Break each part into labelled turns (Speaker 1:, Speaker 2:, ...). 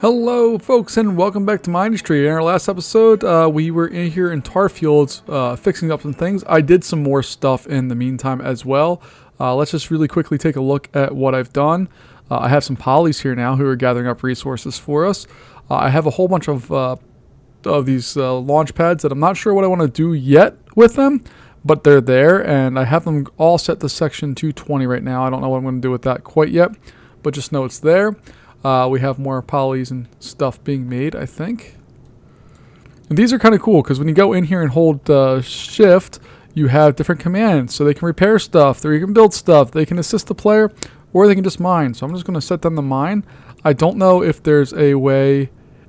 Speaker 1: Hello, folks, and welcome back to Mindustry. In our last episode, we were in here in tar fields fixing up some things. I did some more stuff in the meantime as well. Let's just really quickly take a look at what I've done. I have some polys here now who are gathering up resources for us. I have a whole bunch of these launch pads that I'm not sure what I want to do yet with them, but they're there, and I have them all set to section 220 right now. I don't know what I'm going to do with that quite yet, but just know it's there. We have more polys and stuff being made, I think. And these are kind of cool because when you go in here and hold shift, you have different commands. So they can repair stuff, they can build stuff, they can assist the player, or they can just mine. So I'm just going to set them to mine. I don't know if there's a way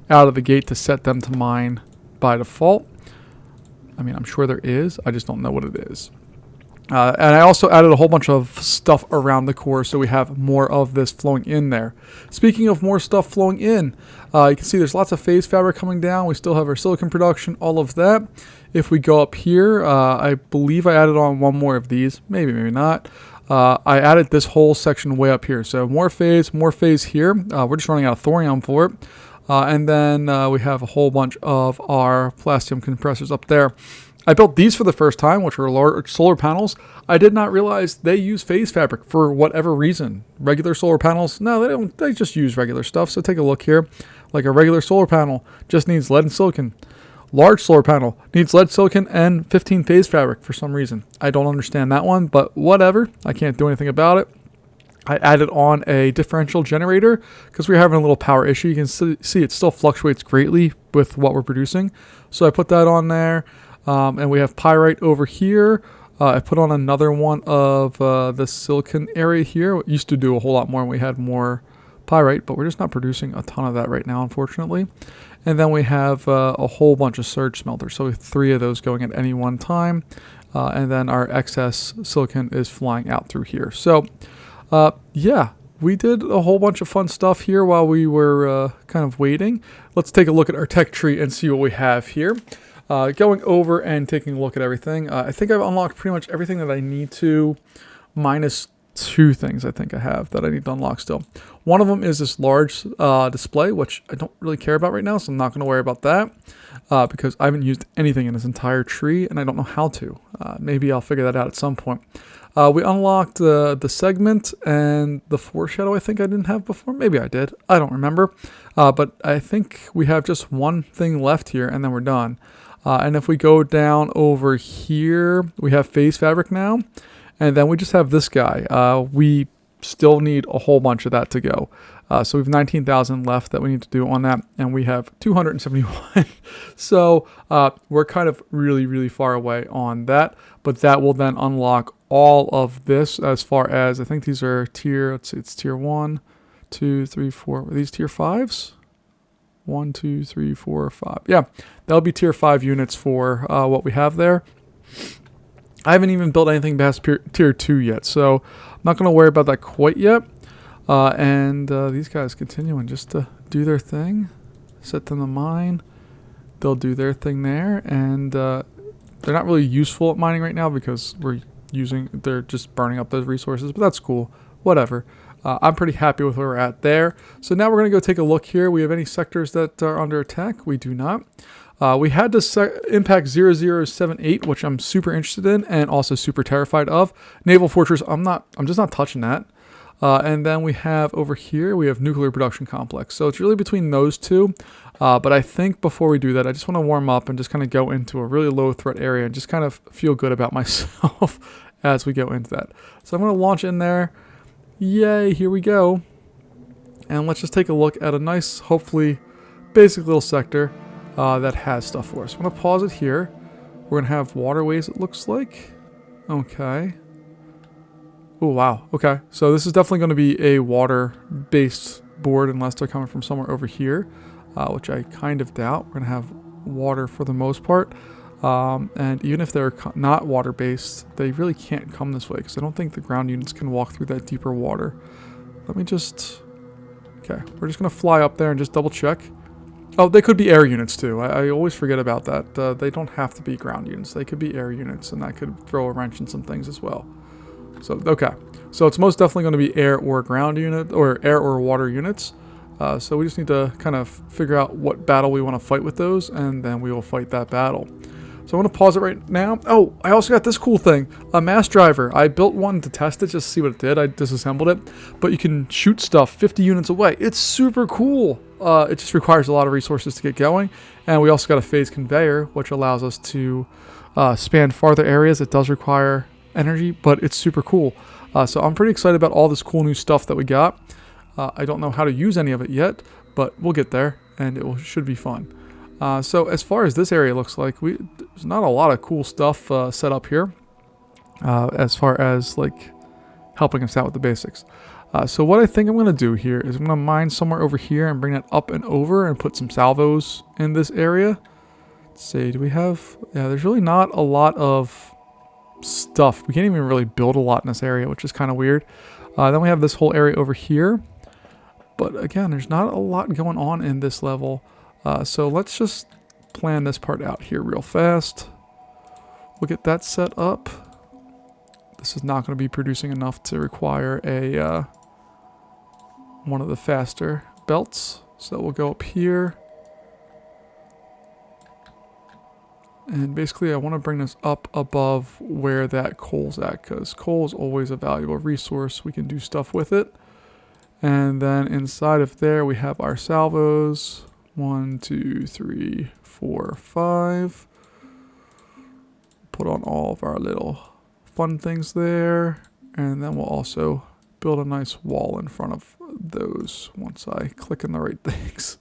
Speaker 1: out of the gate to set them to mine by default. I mean, I'm sure there is. I just don't know what it is. And I also added a whole bunch of stuff around the core so we have more of this flowing in there. Speaking of more stuff flowing in, you can see there's lots of phase fabric coming down. We still have our silicon production, all of that. If we go up here, I believe I added on one more of these. Maybe, maybe not. I added this whole section way up here. So more phase here. We're just running out of thorium for it. And then we have a whole bunch of our palladium compressors up there. I built these for the first time, which are large solar panels. I did not realize they use phase fabric for whatever reason. Regular solar panels, no, they don't. They just use regular stuff. So take a look here. Like a regular solar panel just needs lead and silicon. Large solar panel needs lead, silicon, and 15 phase fabric for some reason. I don't understand that one, but whatever. I can't do anything about it. I added on a differential generator because we're having a little power issue. You can see it still fluctuates greatly with what we're producing. So I put that on there. And we have pyrite over here. I put on another one of the silicon area here. It used to do a whole lot more when we had more pyrite, but we're just not producing a ton of that right now, unfortunately. And then we have a whole bunch of surge smelters. So we have 3 of those going at any one time. And then our excess silicon is flying out through here. So, yeah, we did a whole bunch of fun stuff here while we were kind of waiting. Let's take a look at our tech tree and see what we have here. Going over and taking a look at everything. I think I've unlocked pretty much everything that I need to, minus 2 things I think I have that I need to unlock still. One of them is this large display, which I don't really care about right now, so I'm not going to worry about that because I haven't used anything in this entire tree, and I don't know how to. Maybe I'll figure that out at some point. We unlocked the segment and the foreshadow I think I didn't have before. Maybe I did. I don't remember. But I think we have just one thing left here, and then we're done. And if we go down over here, we have phase fabric now. And then we just have this guy. We still need a whole bunch of that to go. So we have 19,000 left that we need to do on that. And we have 271. So we're kind of really, really far away on that. But that will then unlock all of this as far as, I think these are tier, let's see, it's tier 1, 2, 3, 4. Are these tier 5s? 1, 2, 3, 4, 5. Yeah, that'll be tier 5 units for what we have there. I haven't even built anything past tier 2 yet, so I'm not going to worry about that quite yet. And these guys continuing just to do their thing. Set them to mine. They'll do their thing there, and they're not really useful at mining right now because they're just burning up those resources, but that's cool. Whatever. I'm pretty happy with where we're at there. So now we're going to go take a look here. We have any sectors that are under attack? We do not. We had this impact 0078, which I'm super interested in and also super terrified of. Naval Fortress, I'm just not touching that. And then we have over here, we have nuclear production complex. So it's really between those two. But I think before we do that, I just want to warm up and just kind of go into a really low threat area and just kind of feel good about myself as we go into that. So I'm going to launch in there. Yay, here we go. And let's just take a look at a nice, hopefully, basic little sector that has stuff for us. I'm going to pause it here. We're going to have waterways, it looks like. Okay. Oh, wow. Okay. So this is definitely going to be a water-based board unless they're coming from somewhere over here, which I kind of doubt. We're going to have water for the most part. And even if they're not water-based, they really can't come this way because I don't think the ground units can walk through that deeper water. Let me just... Okay, we're just going to fly up there and just double check. Oh, they could be air units too. I always forget about that. They don't have to be ground units. They could be air units, and that could throw a wrench in some things as well. So, okay. So it's most definitely going to be air or ground unit, or air or water units. So we just need to kind of figure out what battle we want to fight with those, and then we will fight that battle. So I'm going to pause it right now. Oh, I also got this cool thing, a mass driver. I built one to test it just to see what it did. I disassembled it, but you can shoot stuff 50 units away. It's super cool. It just requires a lot of resources to get going. And we also got a phase conveyor, which allows us to span farther areas. It does require energy, but it's super cool. So I'm pretty excited about all this cool new stuff that we got. I don't know how to use any of it yet, but we'll get there, and should be fun. So as far as this area looks like, there's not a lot of cool stuff set up here as far as like helping us out with the basics. So what I think I'm going to do here is I'm going to mine somewhere over here and bring that up and over and put some salvos in this area. Let's see, do we have... Yeah, there's really not a lot of stuff. We can't even really build a lot in this area, which is kind of weird. Then we have this whole area over here. But again, there's not a lot going on in this level. So let's just plan this part out here real fast. We'll get that set up. This is not going to be producing enough to require a one of the faster belts. So we'll go up here. And basically I want to bring this up above where that coal's at, because coal is always a valuable resource. We can do stuff with it. And then inside of there we have our salvos. 1, 2, 3, 4, 5. Put on all of our little fun things there. And then we'll also build a nice wall in front of those once I click on the right things.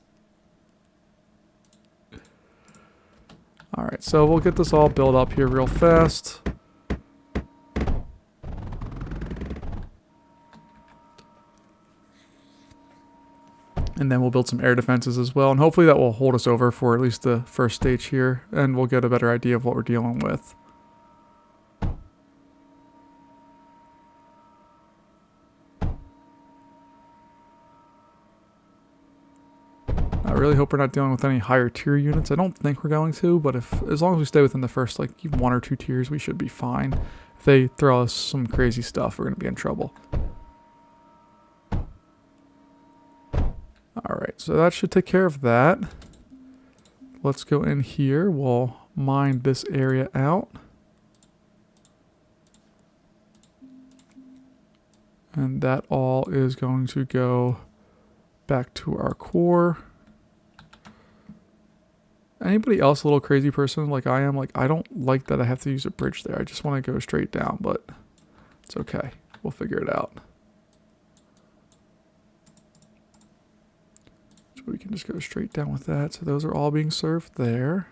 Speaker 1: Alright, so we'll get this all built up here real fast. And then we'll build some air defenses as well. And hopefully that will hold us over for at least the first stage here. And we'll get a better idea of what we're dealing with. I really hope we're not dealing with any higher tier units. I don't think we're going to, but as long as we stay within the first like 1 or 2 tiers, we should be fine. If they throw us some crazy stuff, we're going to be in trouble. Alright, so that should take care of that. Let's go in here. We'll mine this area out. And that all is going to go back to our core. Anybody else a little crazy person like I am? Like, I don't like that I have to use a bridge there. I just want to go straight down, but it's okay. We'll figure it out. So we can just go straight down with that. So those are all being served there.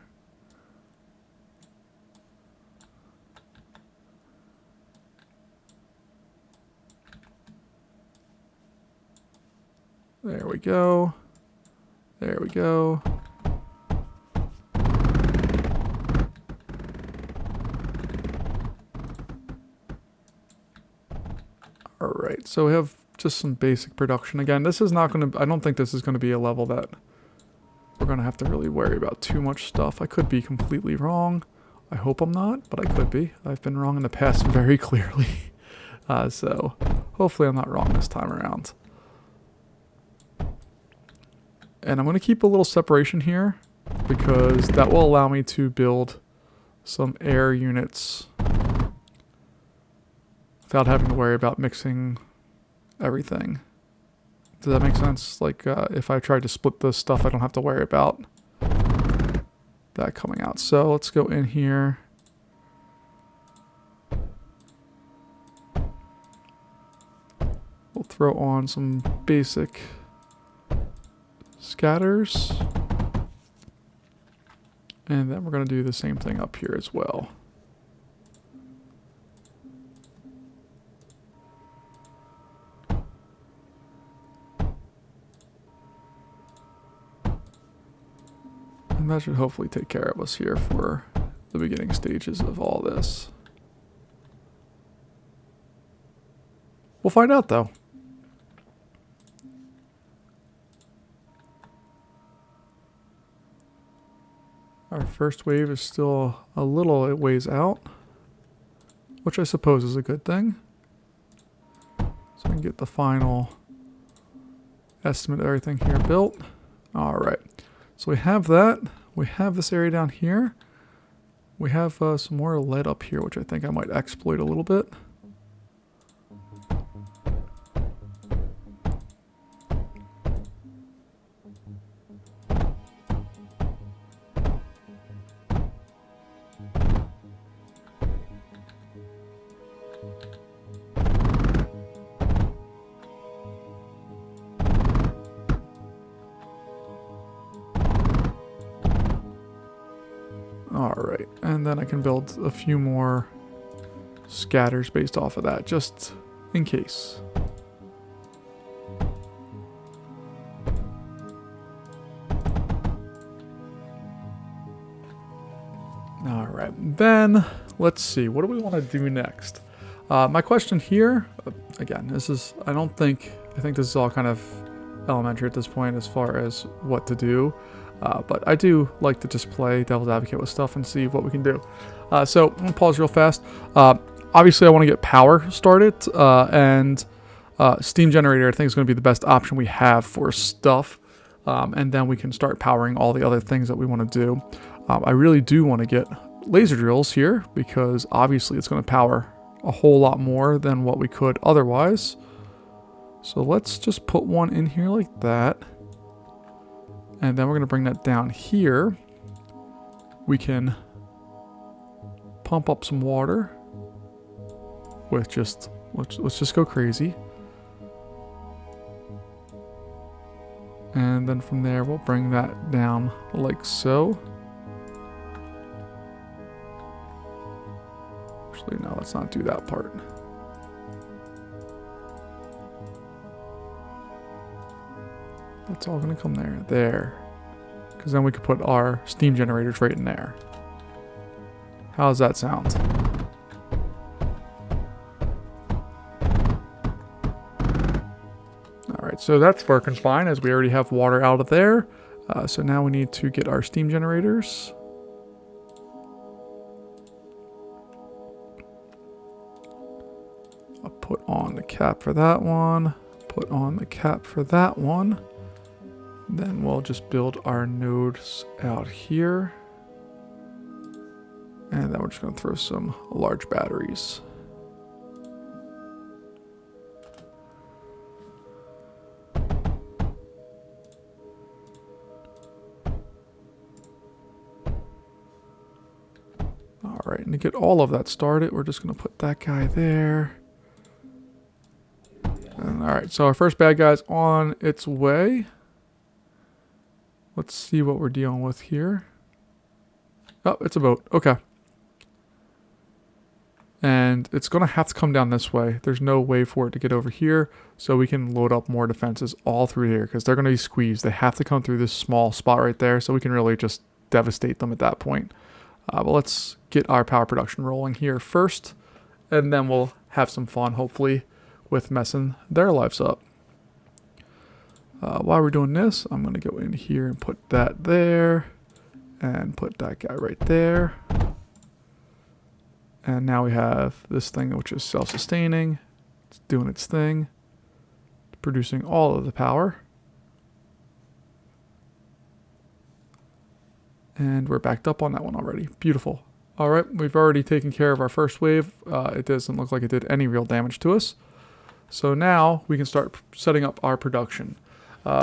Speaker 1: There we go. There we go. Alright, so we have just some basic production. Again, this is not going to... I don't think this is going to be a level that we're going to have to really worry about too much stuff. I could be completely wrong. I hope I'm not, but I could be. I've been wrong in the past very clearly. So hopefully I'm not wrong this time around. And I'm going to keep a little separation here because that will allow me to build some air units without having to worry about mixing everything. Does that make sense? Like, if I tried to split this stuff, I don't have to worry about that coming out. So let's go in here. We'll throw on some basic scatters. And then we're going to do the same thing up here as well. And that should hopefully take care of us here for the beginning stages of all this. We'll find out though. Our first wave is still a little ways out, which I suppose is a good thing. So we can get the final estimate of everything here built. All right. So we have that. We have this area down here. We have some more lead up here, which I think I might exploit a little bit. Alright, and then I can build a few more scatters based off of that, just in case. Alright, then let's see, what do we want to do next? My question here, again, this is, I think this is all kind of elementary at this point as far as what to do. But I do like to just play devil's advocate with stuff and see what we can do. So I'm going to pause real fast. Obviously, I want to get power started, and steam generator I think is going to be the best option we have for stuff. And then we can start powering all the other things that we want to do. I really do want to get laser drills here because obviously it's going to power a whole lot more than what we could otherwise. So let's just put one in here like that. And then we're going to bring that down here. We can pump up some water with just, let's just go crazy. And then from there, we'll bring that down like so. Actually, no, let's not do that part. That's all going to come there. There. Because then we could put our steam generators right in there. How does that sound? Alright, so that's working fine as we already have water out of there. So now we need to get our steam generators. I'll put on the cap for that one. Put on the cap for that one. Then we'll just build our nodes out here. And then we're just going to throw some large batteries. Alright, and to get all of that started, we're just going to put that guy there. Alright, so our first bad guy's on its way. Let's see what we're dealing with here. Oh, it's a boat. Okay. And it's going to have to come down this way. There's no way for it to get over here. So we can load up more defenses all through here because they're going to be squeezed. They have to come through this small spot right there. So we can really just devastate them at that point. But let's get our power production rolling here first. And then we'll have some fun, hopefully, with messing their lives up. While we're doing this, I'm going to go in here and put that there. And put that guy right there. And now we have this thing which is self-sustaining. It's doing its thing. Producing all of the power. And we're backed up on that one already. Beautiful. Alright, we've already taken care of our first wave. It doesn't look like it did any real damage to us. So now we can start setting up our production.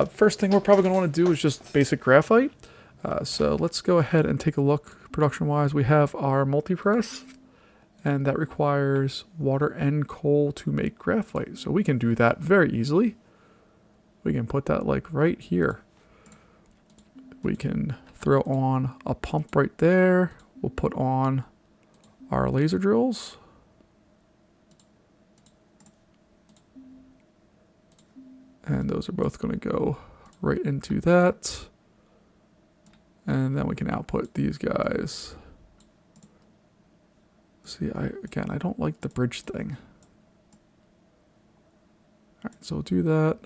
Speaker 1: First thing we're probably going to want to do is just basic graphite. So let's go ahead and take a look production-wise. We have our multi-press, and that requires water and coal to make graphite. So we can do that very easily. We can put that like right here. We can throw on a pump right there. We'll put on our laser drills. And those are both going to go right into that. And then we can output these guys. See, again, I don't like the bridge thing. Alright, so we'll do that.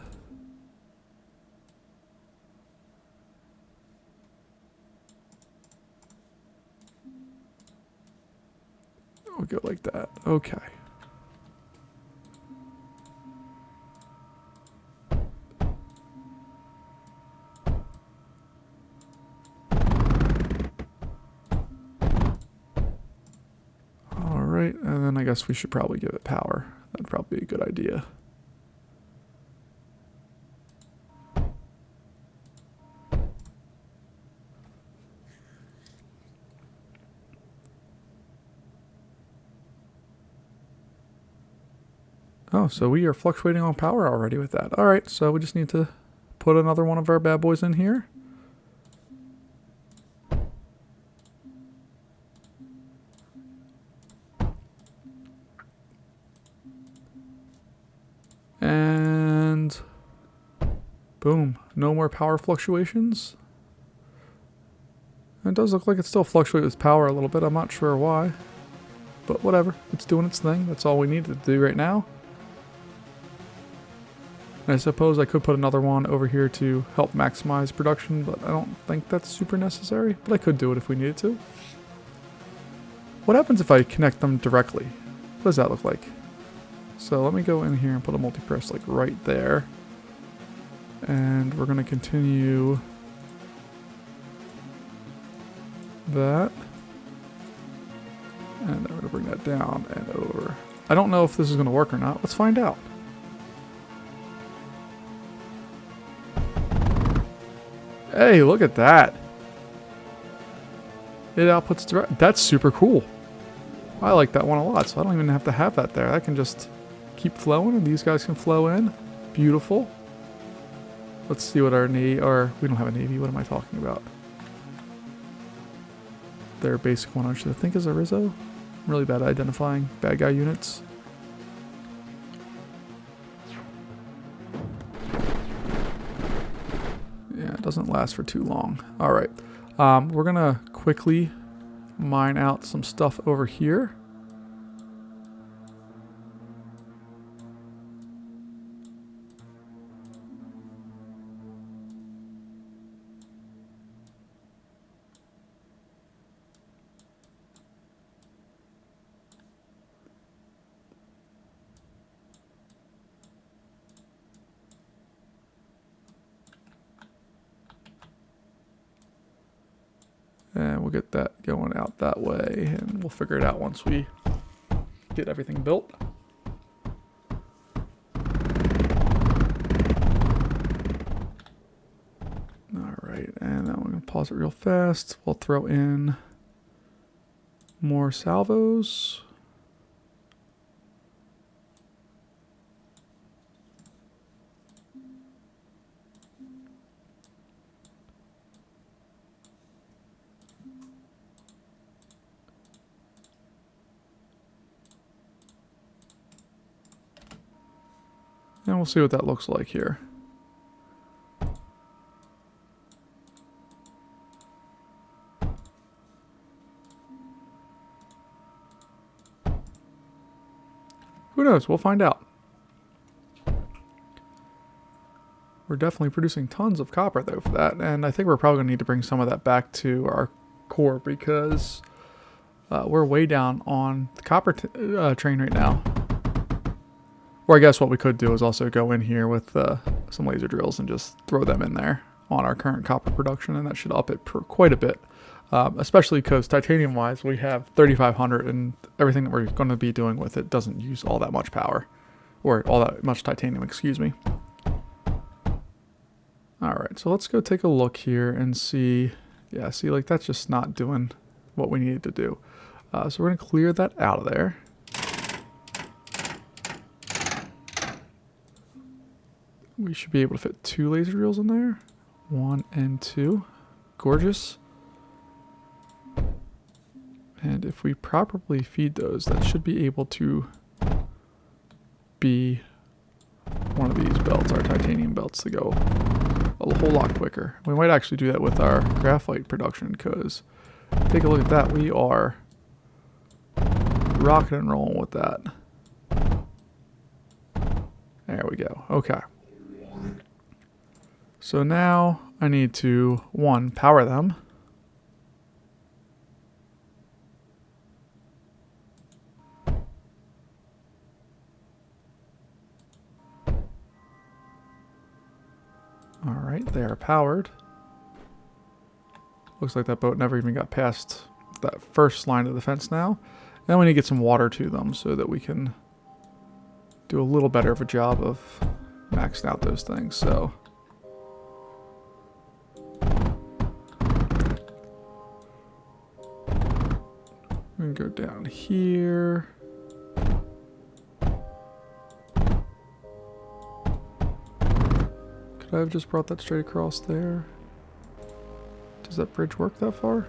Speaker 1: We'll go like that. Okay. Alright, and then I guess we should probably give it power. That'd probably be a good idea. Oh, so we are fluctuating on power already with that. Alright, so we just need to put another one of our bad boys in here. And boom, no more power fluctuations. It does look like it still fluctuates with power a little bit. I'm not sure why, but whatever. It's doing its thing. That's all we need to do right now. And I suppose I could put another one over here to help maximize production, but I don't think that's super necessary. But I could do it if we needed to. What happens if I connect them directly? What does that look like? So let me go in here and put a multi-press like right there. And we're going to continue that. And I'm going to bring that down and over. I don't know if this is going to work or not. Let's find out. Hey, look at that. It outputs direct. That's super cool. I like that one a lot, so I don't even have to have that there. I can just keep flowing and these guys can flow in. Beautiful. Let's see what our navy, or we don't have a navy. What am I talking about? Their basic one, which I think is a Rizzo. I'm really bad at identifying bad guy units. Yeah, it doesn't last for too long. All right, we're gonna quickly mine out some stuff over here. And we'll get that going out that way, and we'll figure it out once we get everything built. Alright, and then we're going to pause it real fast. We'll throw in more salvos. And we'll see what that looks like here. Who knows? We'll find out. We're definitely producing tons of copper though for that, and I think we're probably going to need to bring some of that back to our core because we're way down on the copper train right now. Or I guess what we could do is also go in here with some laser drills and just throw them in there on our current copper production, and that should up it quite a bit. Especially because titanium-wise, we have 3,500, and everything that we're going to be doing with it doesn't use all that much power. Or all that much titanium, excuse me. Alright, so let's go take a look here and see. Yeah, see, like that's just not doing what we needed to do. So we're going to clear that out of there. We should be able to fit 2 laser drills in there. 1 and 2. Gorgeous. And if we properly feed those, that should be able to be one of these belts, our titanium belts, to go a whole lot quicker. We might actually do that with our graphite production because take a look at that. We are rocking and rolling with that. There we go. Okay. So now I need to, 1, power them. Alright, they are powered. Looks like that boat never even got past that first line of defense now. Then we need to get some water to them so that we can do a little better of a job of maxing out those things. So we're going to go down here. Could I have just brought that straight across there? Does that bridge work that far?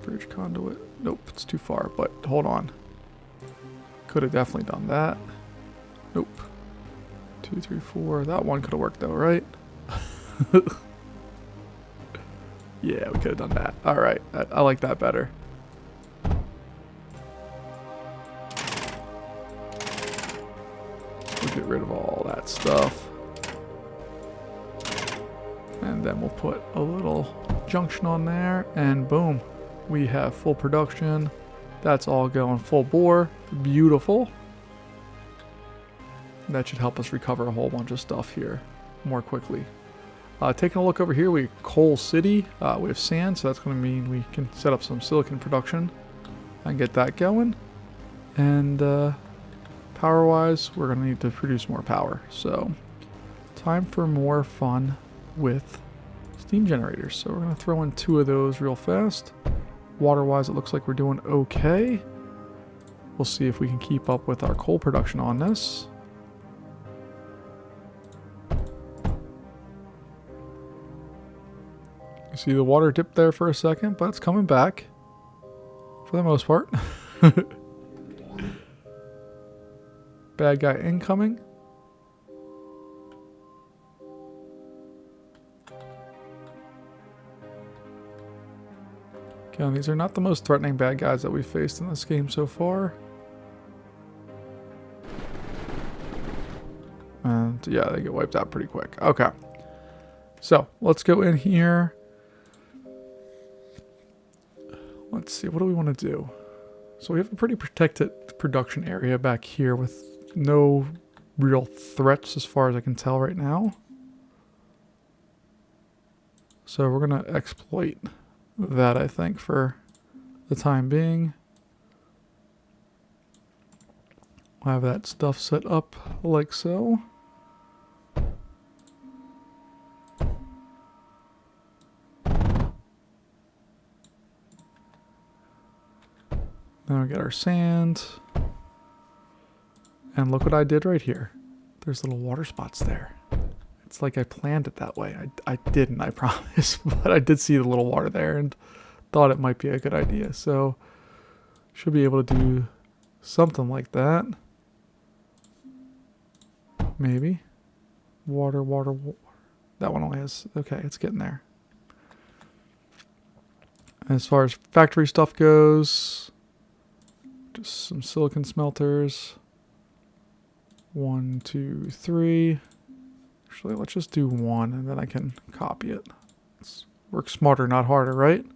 Speaker 1: Bridge conduit. Nope, it's too far, but hold on. Could have definitely done that. Nope. 2, 3, 4. That one could have worked though, right? Yeah, we could have done that. Alright, I like that better. We'll get rid of all that stuff. And then we'll put a little junction on there, and boom. We have full production. That's all going full bore. Beautiful. That should help us recover a whole bunch of stuff here more quickly. Taking a look over here, we have Coal City. We have sand, so that's going to mean we can set up some silicon production and get that going. And power-wise, we're going to need to produce more power. So time for more fun with steam generators. So we're going to throw in 2 of those real fast. Water-wise, it looks like we're doing okay. We'll see if we can keep up with our coal production on this. You see the water dip there for a second, but it's coming back for the most part. Bad guy incoming. Again, these are not the most threatening bad guys that we've faced in this game so far. And yeah, they get wiped out pretty quick. Okay. So, let's go in here. Let's see, what do we want to do? So we have a pretty protected production area back here with no real threats as far as I can tell right now. So we're going to exploit that, I think, for the time being. I'll have that stuff set up like so. Now we got our sand. And look what I did right here. There's little water spots there. It's like I planned it that way. I didn't, I promise. But I did see the little water there and thought it might be a good idea. So, should be able to do something like that. Maybe. Water, water, water. That one only has... Okay, it's getting there. As far as factory stuff goes, just some silicon smelters. 1, 2, 3. Actually, let's just do 1 and then I can copy it. Let's work smarter, not harder, right?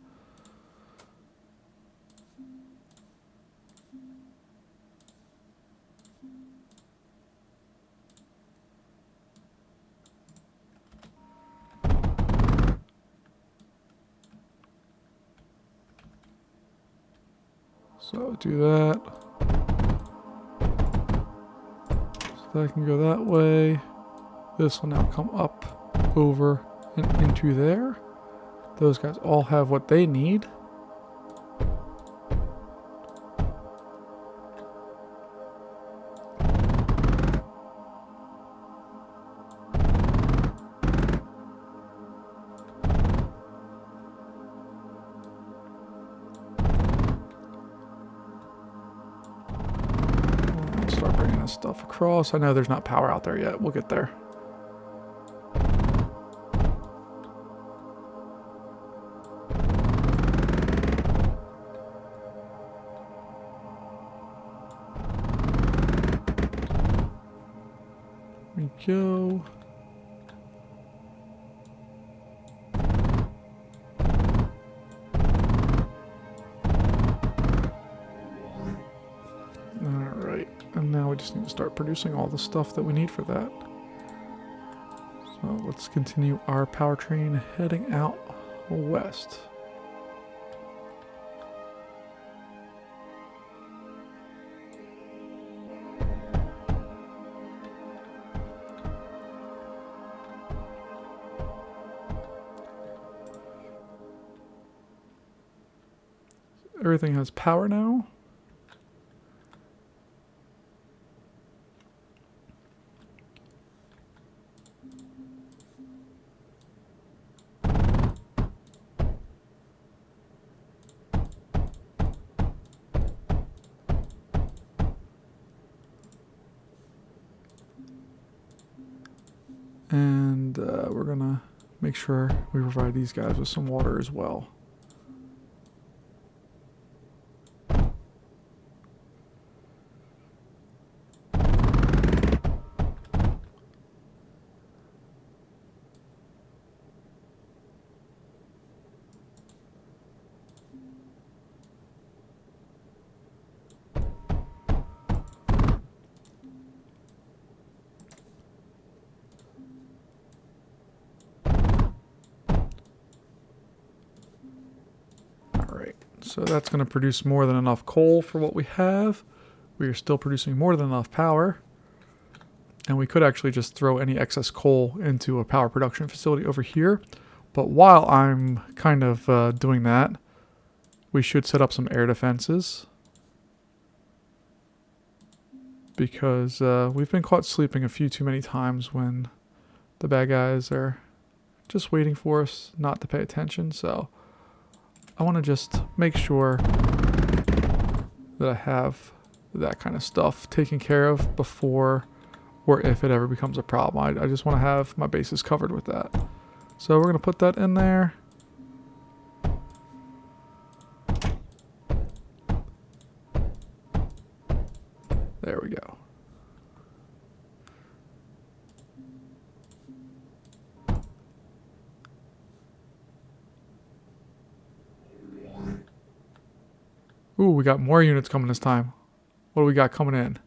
Speaker 1: So do that. So that can go that way. This will now come up, over, and into there. Those guys all have what they need. Start bringing this stuff across. I know there's not power out there yet. We'll get there. We go. Alright, and now we just need to start producing all the stuff that we need for that. So let's continue our powertrain heading out west. everything has power now. And we're gonna make sure we provide these guys with some water as well. So that's going to produce more than enough coal for what we have. We are still producing more than enough power. And we could actually just throw any excess coal into a power production facility over here. But while I'm kind of doing that, we should set up some air defenses. Because we've been caught sleeping a few too many times when the bad guys are just waiting for us not to pay attention. So I want to just make sure that I have that kind of stuff taken care of before or if it ever becomes a problem. I just want to have my bases covered with that. So we're going to put that in there. There we go. Ooh, we got more units coming this time. What do we got coming in?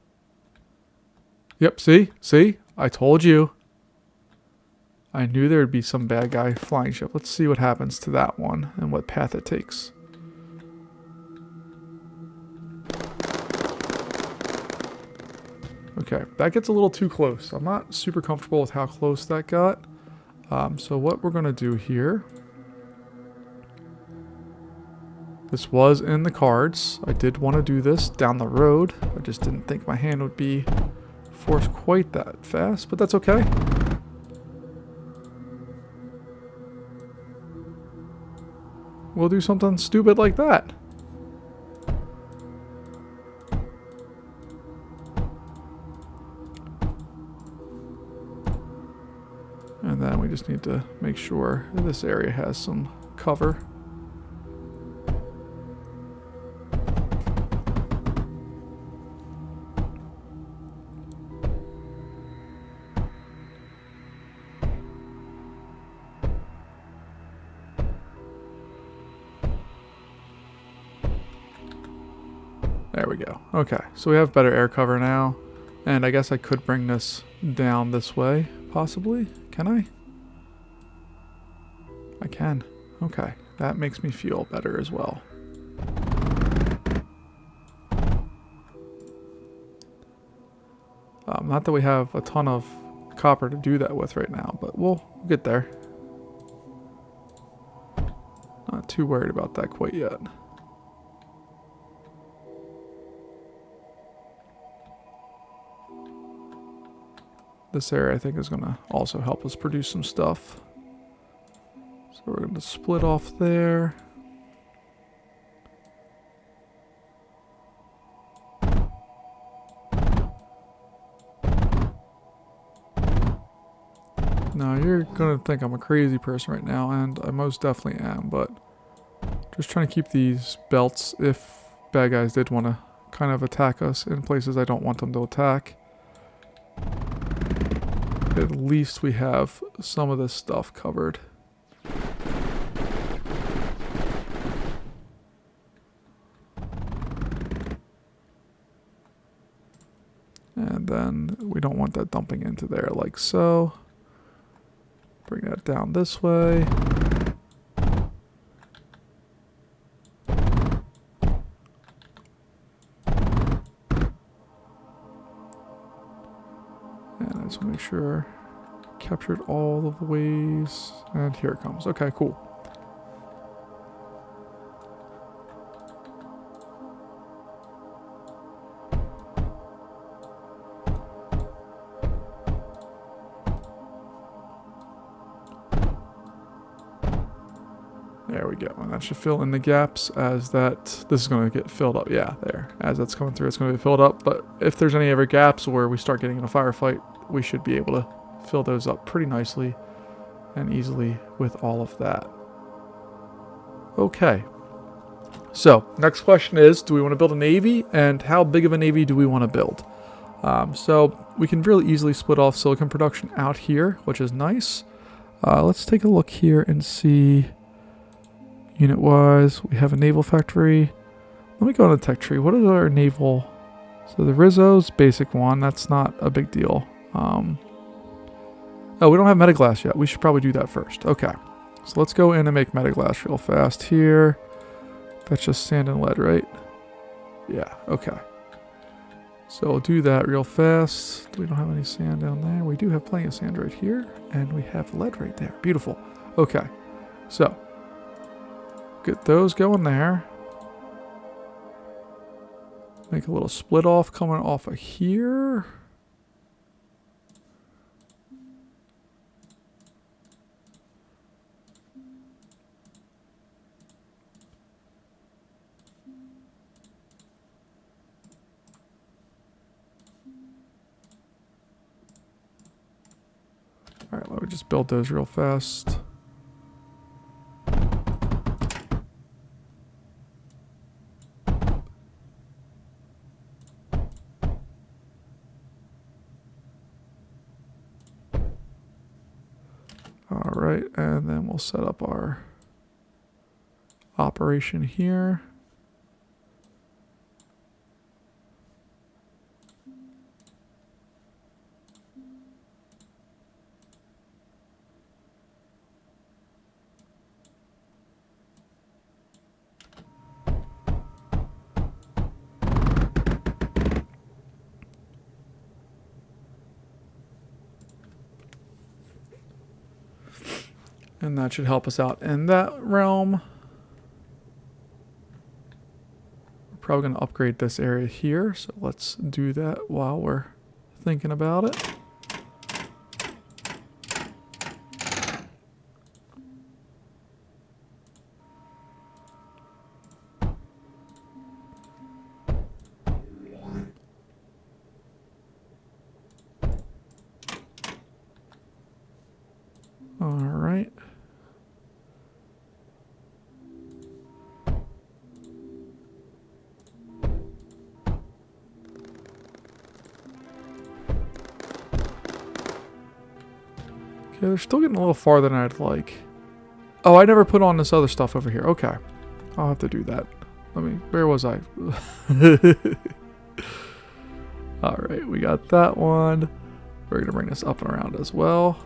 Speaker 1: Yep, see? See? I told you. I knew there would be some bad guy flying ship. Let's see what happens to that one and what path it takes. Okay, that gets a little too close. I'm not super comfortable with how close that got. So what we're going to do here... This was in the cards. I did want to do this down the road. I just didn't think my hand would be forced quite that fast, but that's okay. We'll do something stupid like that. And then we just need to make sure this area has some cover. There we go. Okay, so we have better air cover now. And I guess I could bring this down this way, possibly. Can I? I can. Okay, that makes me feel better as well. Not that we have a ton of copper to do that with right now, but we'll get there. Not too worried about that quite yet. This area I think is going to also help us produce some stuff. So we're going to split off there. Now you're going to think I'm a crazy person right now, and I most definitely am, but just trying to keep these belts if bad guys did want to kind of attack us in places I don't want them to attack. At least we have some of this stuff covered. And then we don't want that dumping into there like so. Bring that down this way. And I just want to make sure captured all of the ways. And here it comes. Okay, cool. There we go. And that should fill in the gaps as this is going to get filled up. Yeah, there. As that's coming through, it's going to be filled up. But if there's any other gaps where we start getting in a firefight, we should be able to fill those up pretty nicely and easily with all of that. Okay. So, next question is, do we want to build a navy? And how big of a navy do we want to build? So, we can really easily split off silicon production out here, which is nice. Let's take a look here and see... Unit-wise, we have a naval factory. Let me go on the tech tree. What is our naval? So the Rizzo's basic one. That's not a big deal. Oh, we don't have metaglass yet. We should probably do that first. Okay. So let's go in and make metaglass real fast here. That's just sand and lead, right? Yeah, okay. So we'll do that real fast. We don't have any sand down there. We do have plenty of sand right here. And we have lead right there. Beautiful. Okay. So... get those going there. Make a little split off coming off of here. All right, let me just build those real fast. Alright, and then we'll set up our operation here. And that should help us out in that realm. We're probably going to upgrade this area here. So let's do that while we're thinking about it. All right. Okay, they're still getting a little farther than I'd like. Oh, I never put on this other stuff over here. Okay. I'll have to do that. Where was I? Alright, we got that one. We're going to bring this up and around as well.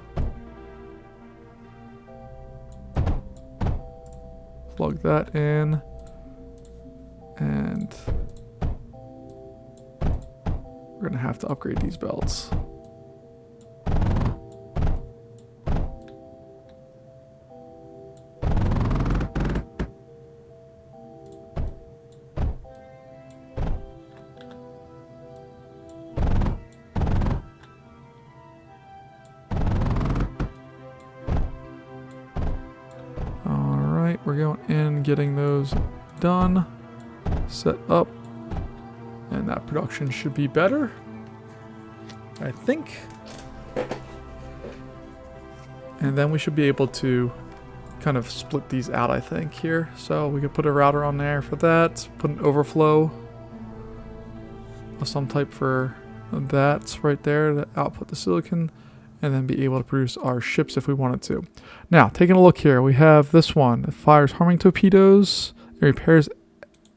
Speaker 1: Plug that in. And we're going to have to upgrade these belts. We're going in, getting those done, set up, and that production should be better, I think. And then we should be able to kind of split these out, I think, here. So we could put a router on there for that, put an overflow of some type for that right there to output the silicon, and then be able to produce our ships if we wanted to. Now, taking a look here, we have this one. It fires homing torpedoes. It repairs...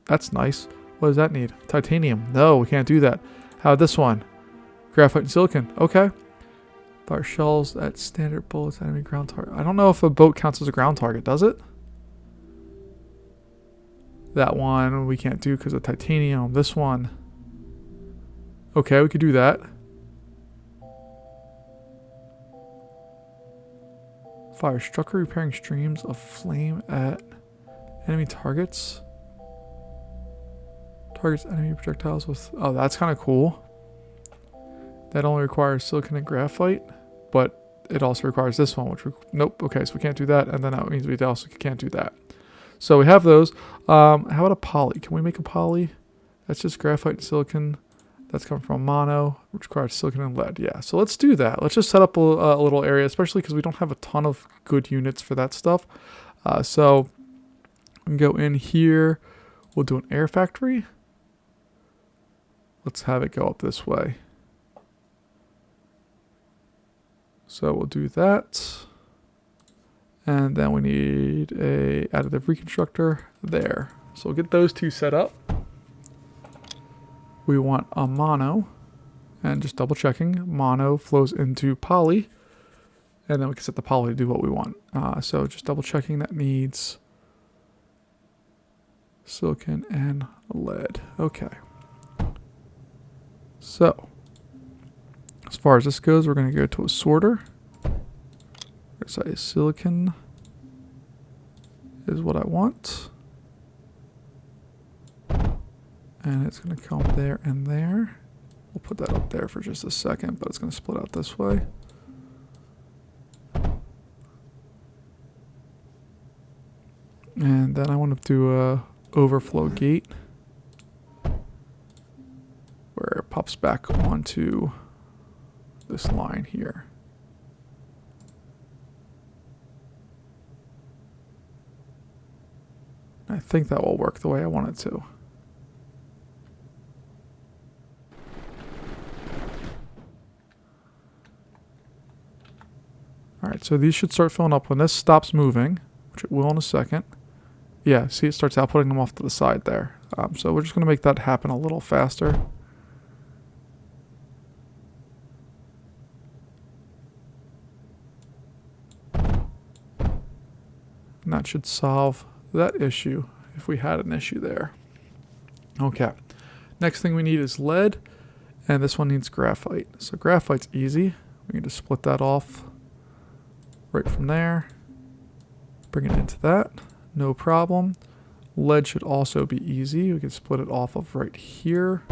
Speaker 1: That's nice. What does that need? Titanium. No, we can't do that. How about this one? Graphite and silicon. Okay. Fire shells at standard bullets, enemy ground target. I don't know if a boat counts as a ground target, does it? That one we can't do because of titanium. This one. Okay, we could do that. Fire structure repairing streams of flame at enemy targets. Targets enemy projectiles with... Oh, that's kind of cool. That only requires silicon and graphite, but it also requires this one, which... Nope, okay, so we can't do that, and then that means we also can't do that. So we have those. How about a poly? Can we make a poly? That's just graphite and silicon. That's coming from mono, which requires silicon and lead. Yeah, so let's do that. Let's just set up a little area, especially because we don't have a ton of good units for that stuff. So we can go in here. We'll do an air factory. Let's have it go up this way. So we'll do that. And then we need a additive reconstructor there. So we'll get those two set up. We want a mono, and just double checking, mono flows into poly, and then we can set the poly to do what we want. So just double checking that needs silicon and lead. Okay. So as far as this goes, we're going to go to a sorter. Say silicon is what I want. And it's going to come there and there. We'll put that up there for just a second, but it's going to split out this way. And then I want to do a overflow gate where it pops back onto this line here. I think that will work the way I want it to. Alright, so these should start filling up when this stops moving, which it will in a second. Yeah, see, it starts outputting them off to the side there. So we're just going to make that happen a little faster. And that should solve that issue if we had an issue there. Okay, next thing we need is lead, and this one needs graphite. So graphite's easy. We can just split that off right from there, bring it into that, no problem. Lead should also be easy. We can split it off of right here.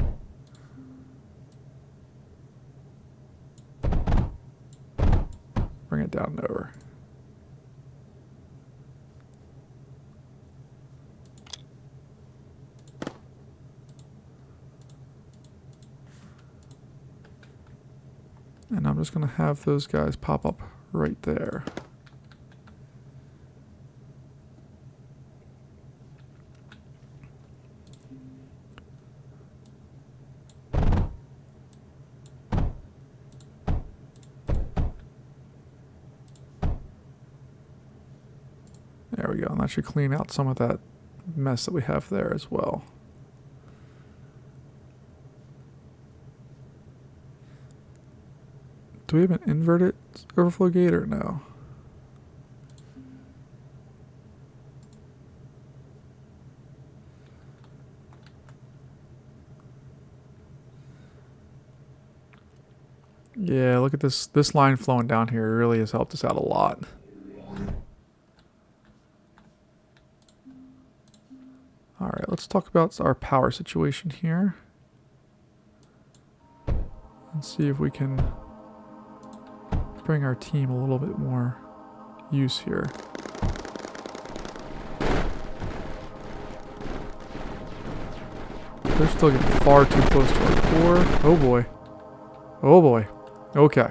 Speaker 1: Bring it down and over. And I'm just going to have those guys pop up right there. There we go. And that should clean out some of that mess that we have there as well. Do we have an inverted overflow gate or no? Yeah, look at this line flowing down here. It really has helped us out a lot. Alright, let's talk about our power situation here. And see if we can bring our team a little bit more use here. They're still getting far too close to our core. Oh boy. Oh boy. Okay.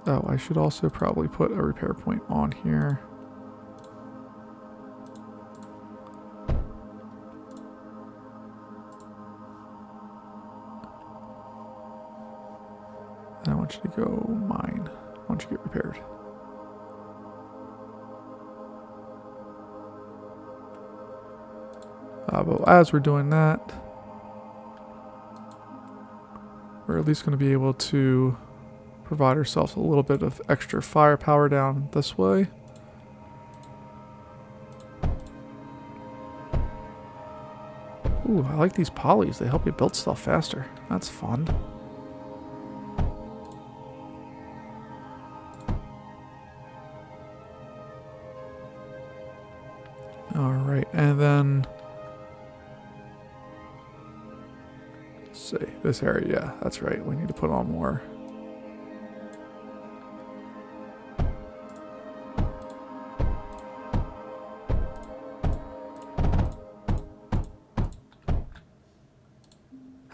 Speaker 1: Oh, I should also probably put a repair point on here. And I want you to go mine. I want you to get repaired. But as we're doing that, we're at least going to be able to provide ourselves a little bit of extra firepower down this way. Ooh, I like these polys. They help you build stuff faster. That's fun. Alright, and then let's see, this area, yeah, that's right. We need to put on more.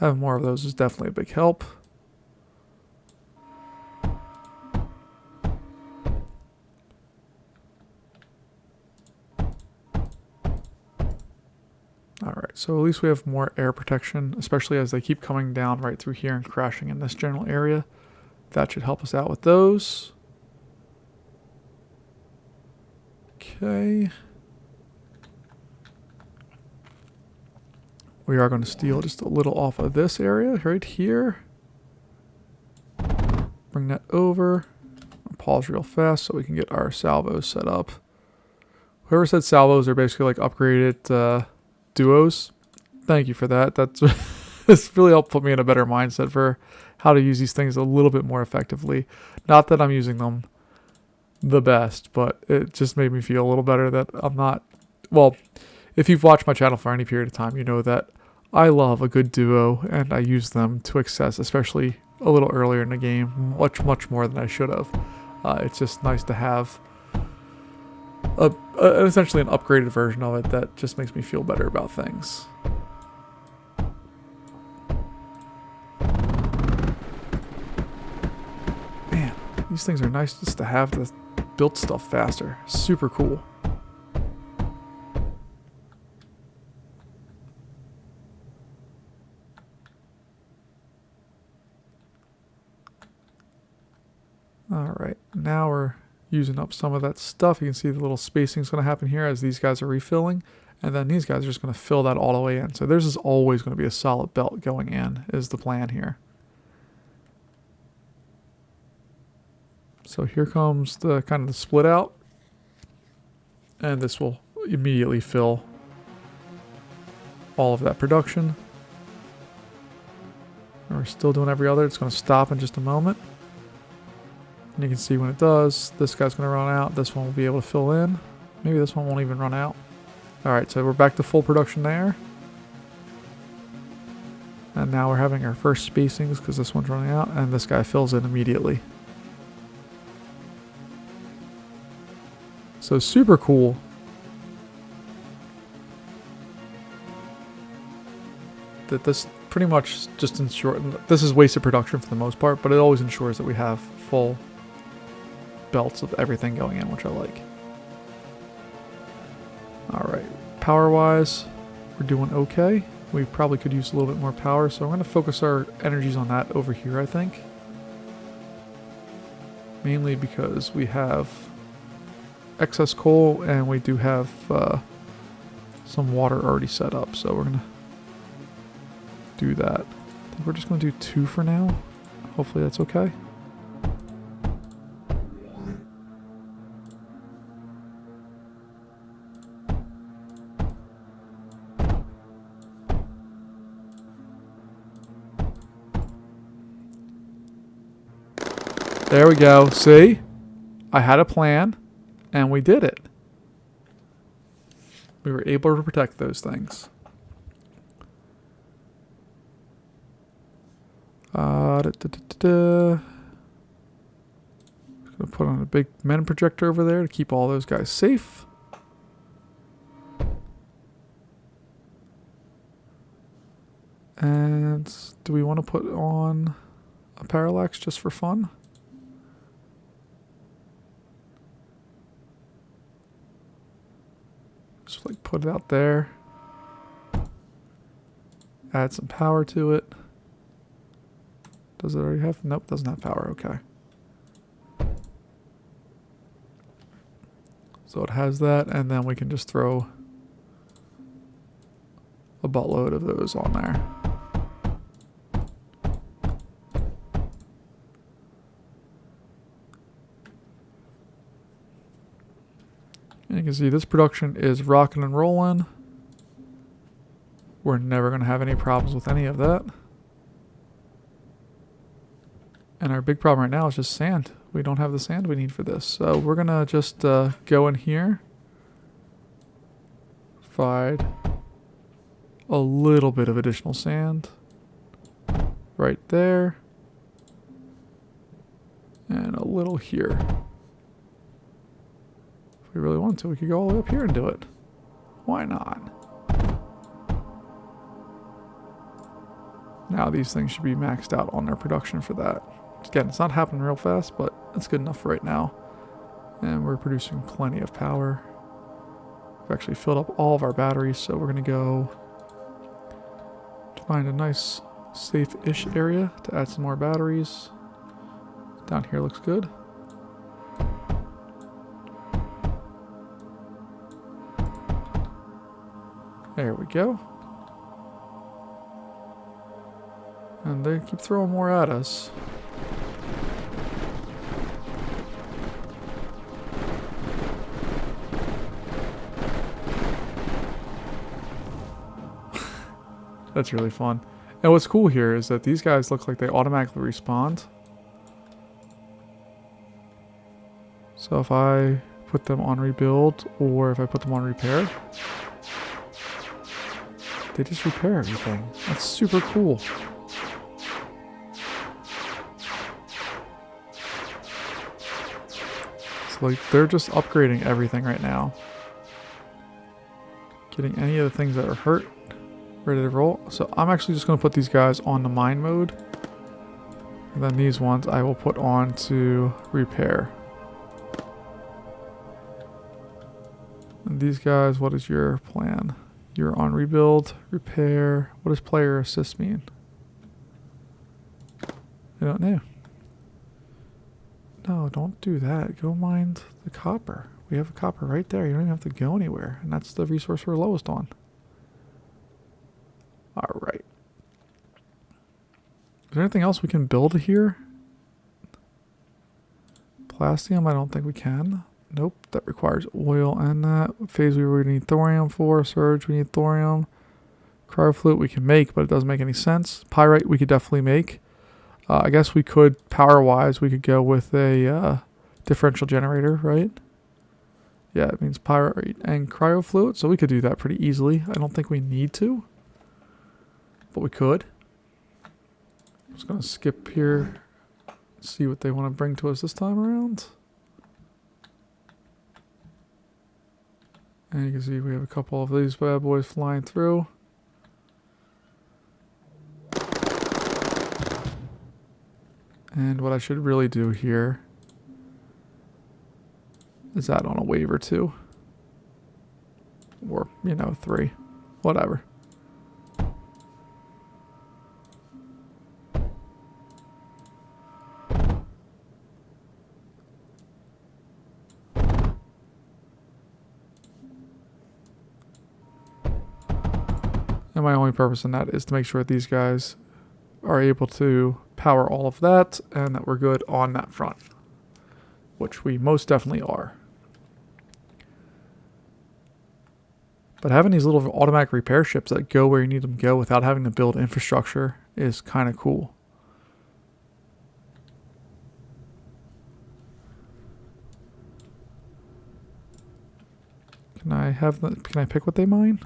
Speaker 1: Having more of those is definitely a big help. Alright, so at least we have more air protection, especially as they keep coming down right through here and crashing in this general area. That should help us out with those. Okay. We are going to steal just a little off of this area right here. Bring that over. I'll pause real fast so we can get our salvos set up. Whoever said salvos are basically like upgraded duos, thank you for that. That's this really helped put me in a better mindset for how to use these things a little bit more effectively. Not that I'm using them the best, but it just made me feel a little better that I'm not, well, if you've watched my channel for any period of time, you know that I love a good duo and I use them to excess, especially a little earlier in the game, much more than I should have. It's just nice to have essentially an upgraded version of it that just makes me feel better about things. Man, these things are nice just to have to build stuff faster. Super cool. Alright, now we're using up some of that stuff. You can see the little spacing is going to happen here as these guys are refilling. And then these guys are just going to fill that all the way in. So theirs is always going to be a solid belt going in, is the plan here. So here comes the kind of the split out. And this will immediately fill all of that production. And we're still doing every other. It's going to stop in just a moment. And you can see when it does, this guy's going to run out. This one will be able to fill in. Maybe this one won't even run out. Alright, so we're back to full production there. And now we're having our first spacings because this one's running out. And this guy fills in immediately. So super cool. That this pretty much just ensures, this is wasted production for the most part, but it always ensures that we have full belts of everything going in, which I like. Alright, power wise, we're doing okay. We probably could use a little bit more power, so we're going to focus our energies on that over here, I think. Mainly because we have excess coal and we do have some water already set up, so we're going to do that. I think we're just going to do 2 for now. Hopefully that's okay. There we go. See? I had a plan, and we did it. We were able to protect those things. Gonna put on a big men projector over there to keep all those guys safe. And do we want to put on a parallax just for fun? Just like put it out there. Add some power to it. Does it already have? Nope, doesn't have power. Okay. So it has that, and then we can just throw a buttload of those on there. And you can see this production is rocking and rolling. We're never going to have any problems with any of that. And our big problem right now is just sand. We don't have the sand we need for this. So we're going to just go in here. Provide a little bit of additional sand. Right there. And a little here. If we really want to, we could go all the way up here and do it. Why not? Now these things should be maxed out on their production for that. Again, it's not happening real fast, but it's good enough for right now. And we're producing plenty of power. We've actually filled up all of our batteries, so we're going to go find a nice, safe-ish area to add some more batteries. Down here looks good. There we go. And they keep throwing more at us. That's really fun. And what's cool here is that these guys look like they automatically respond. So if I put them on rebuild or if I put them on repair, they just repair everything. That's super cool. So like they're just upgrading everything right now. Getting any of the things that are hurt ready to roll. So I'm actually just going to put these guys on the mine mode. And then these ones I will put on to repair. And these guys, what is your plan? You're on rebuild, repair. What does player assist mean? I don't know. No, don't do that. Go mine the copper. We have a copper right there. You don't even have to go anywhere. And that's the resource we're lowest on. Alright. Is there anything else we can build here? Plastium, I don't think we can. Nope, that requires oil and that. Phase we need thorium for. Surge, we need thorium. Cryoflute we can make, but it doesn't make any sense. Pyrite we could definitely make. I guess we could, power-wise, we could go with a differential generator, right? Yeah, it means pyrite and cryofluid, so we could do that pretty easily. I don't think we need to, but we could. I'm just going to skip here, see what they want to bring to us this time around. And you can see we have a couple of these bad boys flying through. And what I should really do here is add on a wave or two. Or, you know, 3. Whatever. And my only purpose in that is to make sure that these guys are able to power all of that and that we're good on that front, which we most definitely are. But having these little automatic repair ships that go where you need them to go without having to build infrastructure is kind of cool. Can I pick what they mine?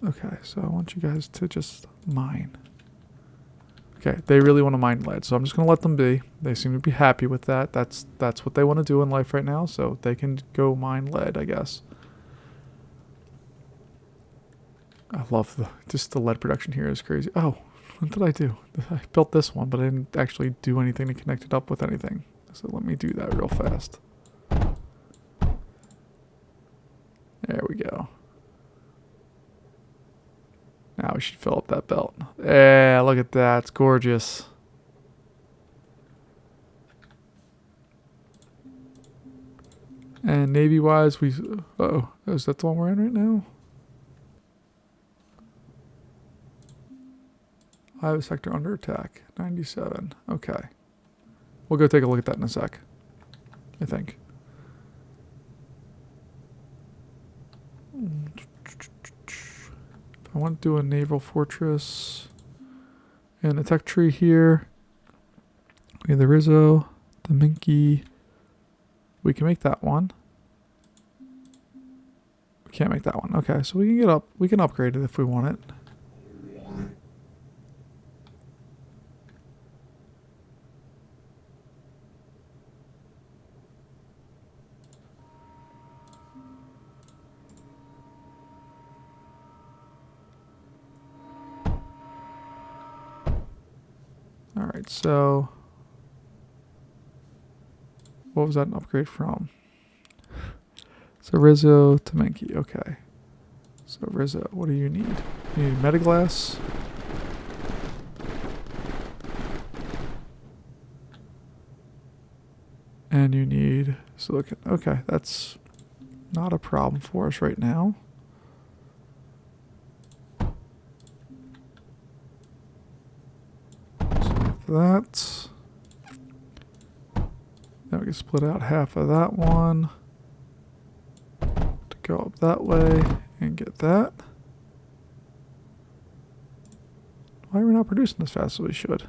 Speaker 1: Okay, so I want you guys to just mine. Okay, they really want to mine lead, so I'm just going to let them be. They seem to be happy with that. That's what they want to do in life right now, so they can go mine lead, I guess. I love just the lead production here is crazy. Oh, what did I do? I built this one, but I didn't actually do anything to connect it up with anything. So let me do that real fast. There we go. Now we should fill up that belt. Yeah, look at that. It's gorgeous. And Navy-wise, uh-oh. Is that the one we're in right now? I have a sector under attack. 97. Okay. We'll go take a look at that in a sec. I think. I want to do a naval fortress and a tech tree here. We have the Rizzo, the Minky. We can make that one. We can't make that one. Okay, so we can upgrade it if we want it. Alright, so what was that an upgrade from? So Rizzo to Menki, okay. So Rizzo, what do you need? You need Metaglass. And you need silicon. Okay, that's not a problem for us right now. That. Then we can split out half of that one to go up that way and get that. Why are we not producing as fast as we should?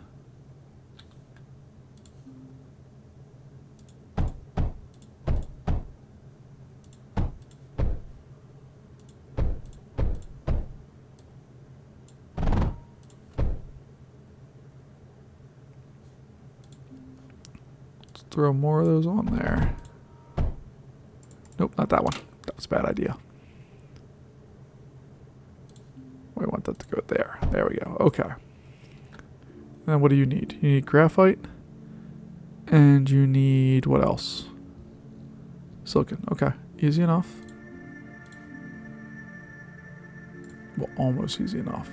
Speaker 1: Throw more of those on there. Nope, not that one. That was a bad idea. We want that to go there. There we go. Okay. Then what do you need? You need graphite. And you need what else? Silicon. Okay. Easy enough. Well, almost easy enough.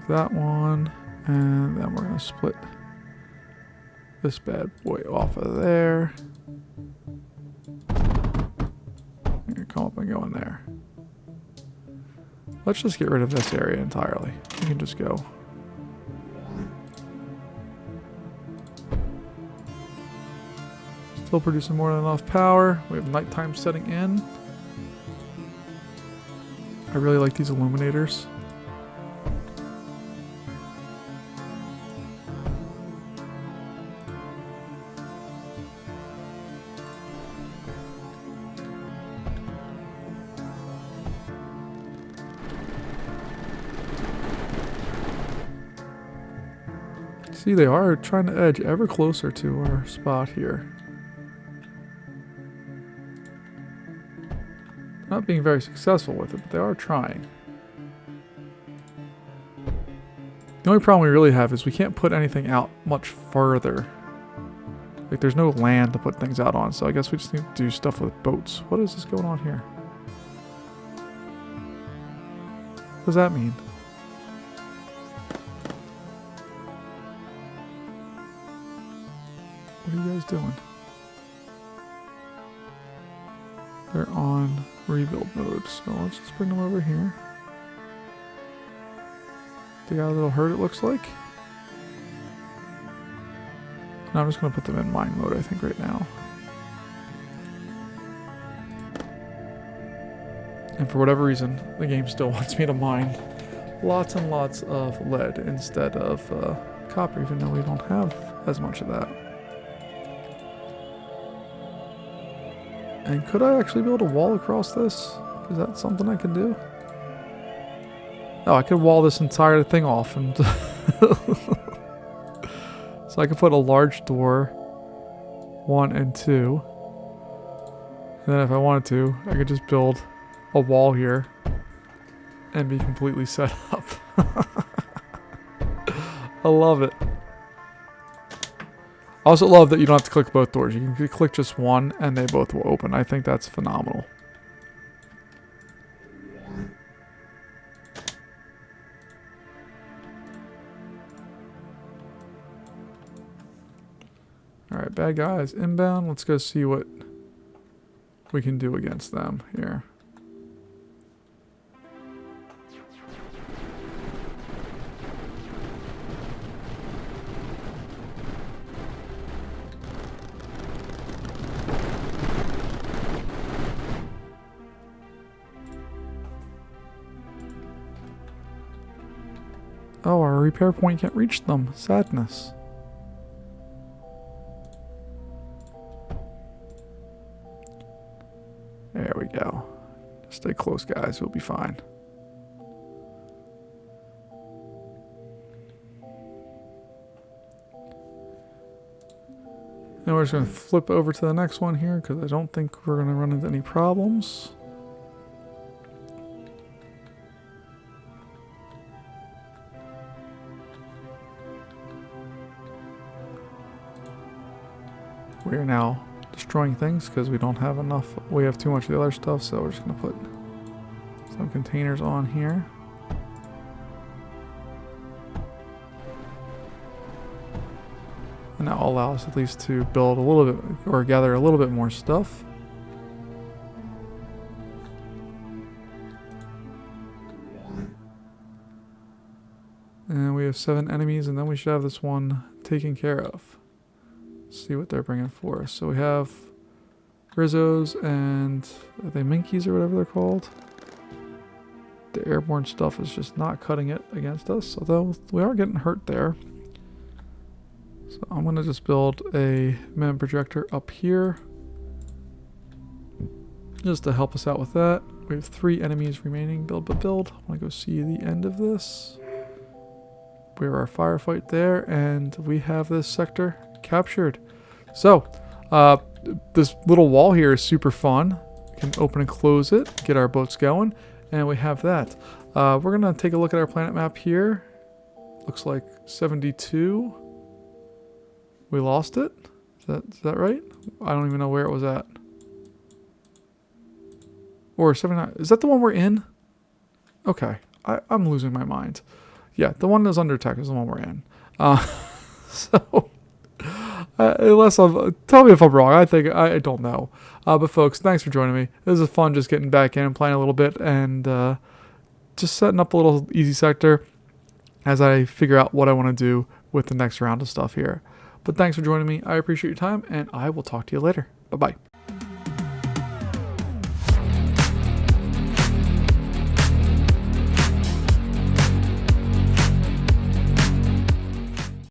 Speaker 1: That one, and then we're going to split this bad boy off of there. I'm going to come up and go in there. Let's just get rid of this area entirely. We can just go. Still producing more than enough power. We have nighttime setting in. I really like these illuminators. See, they are trying to edge ever closer to our spot here. Not being very successful with it, but they are trying. The only problem we really have is we can't put anything out much further. Like, there's no land to put things out on, so I guess we just need to do stuff with boats. What is this going on here? What does that mean? What are you guys doing? They're on rebuild mode, so let's just bring them over here. They got a little hurt, it looks like. And I'm just going to put them in mine mode, I think, right now. And for whatever reason, the game still wants me to mine lots and lots of lead instead of copper, even though we don't have as much of that. And could I actually build a wall across this? Is that something I could do? Oh, I could wall this entire thing off and so I could put a large door, 1 and 2. And then if I wanted to, I could just build a wall here and be completely set up. I love it. I also love that you don't have to click both doors. You can click just one and they both will open. I think that's phenomenal. Alright, bad guys inbound. Let's go see what we can do against them here. Oh, our repair point can't reach them. Sadness. There we go. Just stay close, guys. We'll be fine. Now we're just going to flip over to the next one here because I don't think we're going to run into any problems. We are now destroying things because we don't have enough. We have too much of the other stuff, so we're just going to put some containers on here. And that will allow us at least to build a little bit, or gather a little bit more stuff. And we have 7 enemies, and then we should have this one taken care of. See what they're bringing for us. So we have Rizzos and are they Minkies or whatever they're called. The airborne stuff is just not cutting it against us, although we are getting hurt there. So I'm going to just build a mem projector up here just to help us out with that. We have 3 enemies remaining. Build but build. I want to go see the end of this. We're our firefight there, and we have this sector captured. So this little wall here is super fun. We can open and close it, get our boats going, and we have that. We're going to take a look at our planet map here. Looks like 72. We lost it. Is that right? I don't even know where it was at. Or 79. Is that the one we're in? Okay. I'm losing my mind. Yeah, the one that's under tech is the one we're in. So, unless tell me if I'm wrong. I don't know. But folks, thanks for joining me. This is fun just getting back in and playing a little bit and just setting up a little easy sector as I figure out what I want to do with the next round of stuff here. But thanks for joining me. I appreciate your time, and I will talk to you later. Bye-bye.